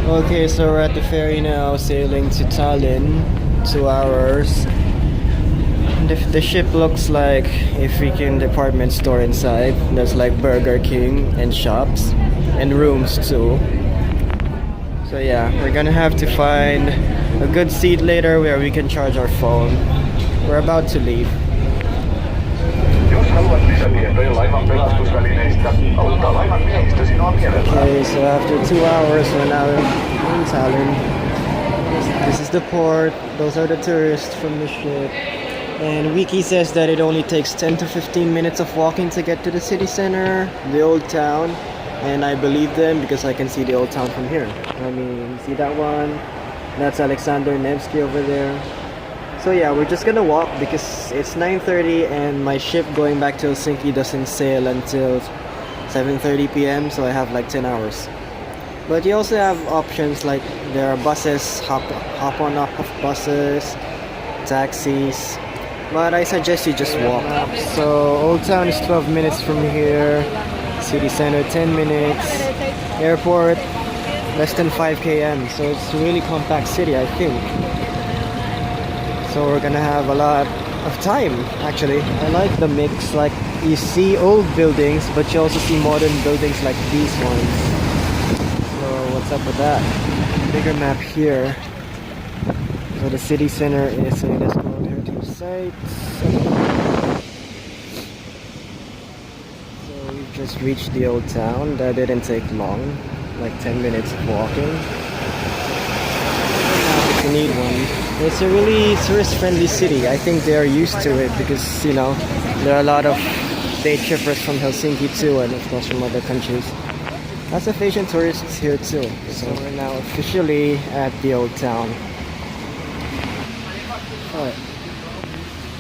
Okay, so we're at the ferry now, sailing to Tallinn. 2 hours. The ship looks like a freaking department store inside. There's like Burger King and shops and rooms too. So yeah, we're gonna have to find a good seat later where we can charge our phone. We're about to leave. Okay, so after 2 hours we're now in Tallinn. This is the port, those are the tourists from the ship. And Wiki says that it only takes 10 to 15 minutes of walking to get to the city center, the old town. And I believe them because I can see the old town from here. I mean, see that one? That's Alexander Nevsky over there. So yeah, we're just gonna walk because it's 9:30 and my ship going back to Helsinki doesn't sail until 7:30 p.m. So I have like 10 hours. But you also have options like there are buses, hop on off of buses, taxis. But I suggest you just walk. So Old Town is 12 minutes from here. City Center 10 minutes. Airport less than 5 km. So it's a really compact city, I think. So we're gonna have a lot of time actually. I like the mix, like you see old buildings but you also see modern buildings like these ones. So what's up with that? Bigger map here. So the city center is a UNESCO heritage site. So we've just reached the old town. That didn't take long, like 10 minutes of walking. If you need one. It's a really tourist-friendly city. I think they are used to it because, you know, there are a lot of day trippers from Helsinki too, and of course from other countries. Lots of Asian tourists here too. So we're now officially at the old town. Alright.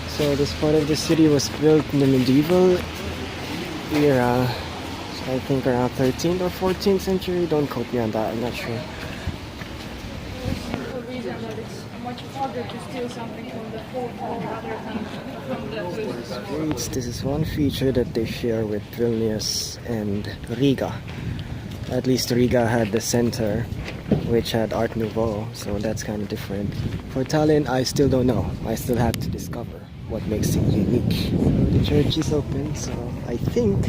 So this part of the city was built in the medieval era. I think around 13th or 14th century. Don't quote me on that, I'm not sure. Much harder to steal something from the fort or other things from the Streets. This is one feature that they share with Vilnius and Riga. At least Riga had the center, which had Art Nouveau, so that's kind of different. For Tallinn, I still don't know. I still have to discover what makes it unique. The church is open, so I think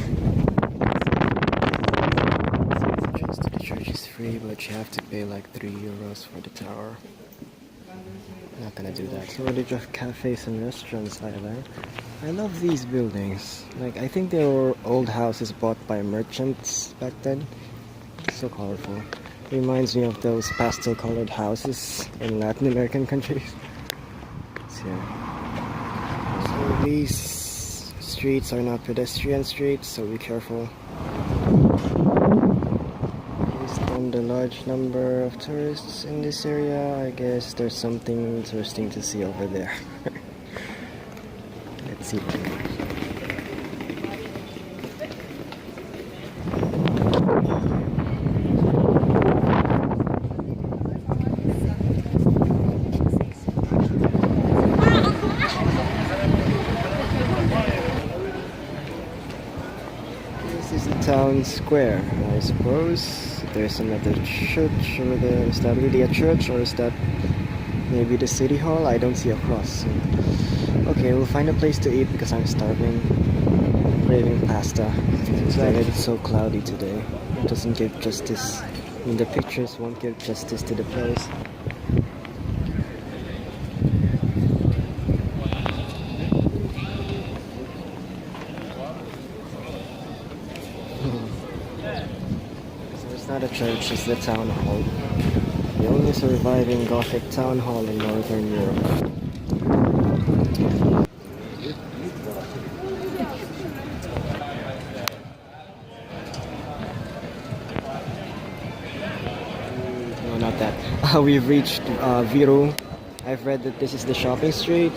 entrance to the church is free, but you have to pay like €3 for the tower. Not gonna do that. So they just cafes and restaurants either. I love these buildings. Like I think they were old houses bought by merchants back then. So colorful. Reminds me of those pastel colored houses in Latin American countries. So these streets are not pedestrian streets, so be careful. On the large number of tourists in this area, I guess there's something interesting to see over there. Let's see. This is the town square, I suppose. There's another church over there. Is that really a church or is that maybe the city hall? I don't see a cross. So. Okay, we'll find a place to eat because I'm starving. Craving pasta. It's so cloudy today. It doesn't give justice. I mean, the pictures won't give justice to the place. Not a church, it's the town hall. The only surviving Gothic town hall in Northern Europe. No, not that. We've reached Viru. I've read that this is the shopping street.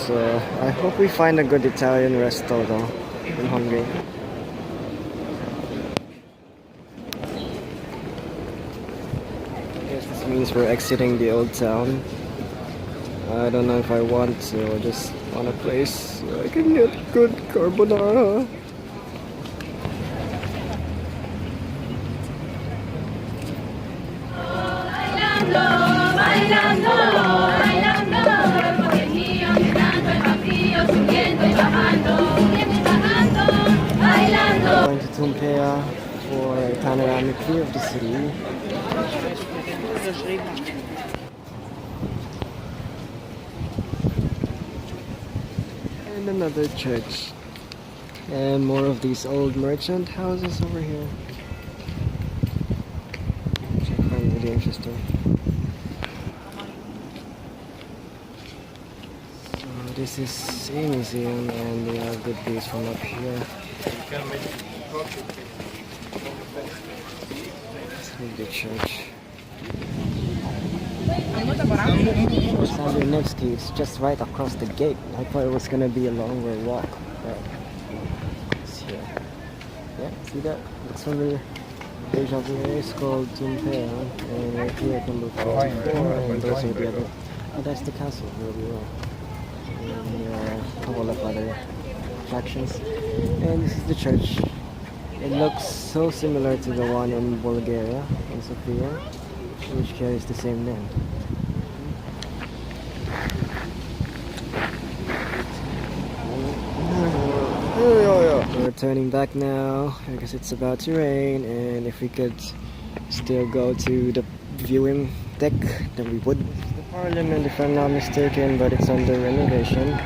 So I hope we find a good Italian resto though. I'm hungry. Means we're exiting the old town. I don't know if I want to, or just want a place where I can get good carbonara. ihcahieh for a panoramic view of the city. And another church. And more of these old merchant houses over here. Which I find really interesting. So this is a museum and they have good views from up here. Let's the church. Sandro Nevsky is just right across the gate. I thought it was gonna be a longer walk, but it's here. Yeah, see that? Looks familiar. Deja vu is called Tumpea, and right here I can look at and those are the other. Oh, that's the castle really well. And there are a couple of other attractions. And this is the church. It looks so similar to the one in Bulgaria, in Sofia, which carries the same name. We're turning back now because it's about to rain, and if we could still go to the viewing deck, then we would. This is the parliament, if I'm not mistaken, but it's under renovation.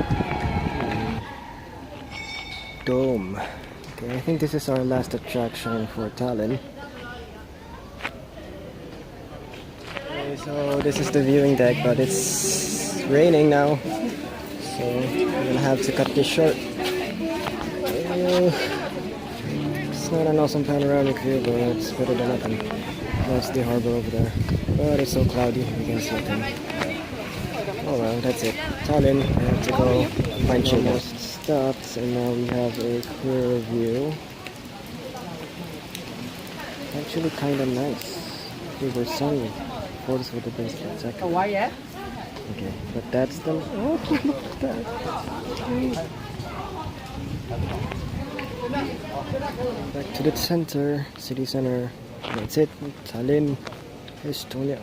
Dome. Okay, I think this is our last attraction for Tallinn. Okay, so this is the viewing deck, but it's raining now, so we're gonna have to cut this short. It's not an awesome panoramic view, but it's better than nothing. That's the harbor over there, but it's so cloudy you can't see a thing. Oh well, that's it. Tallinn, I have to go find chillers. Stopped, and now we have a clearer view. Actually kind of nice. We were sunny. Photos would have been spectacular. Why, yeah? Okay, but that's the... Oh, look at that. Back to the center, city center. That's it. Tallinn, Estonia.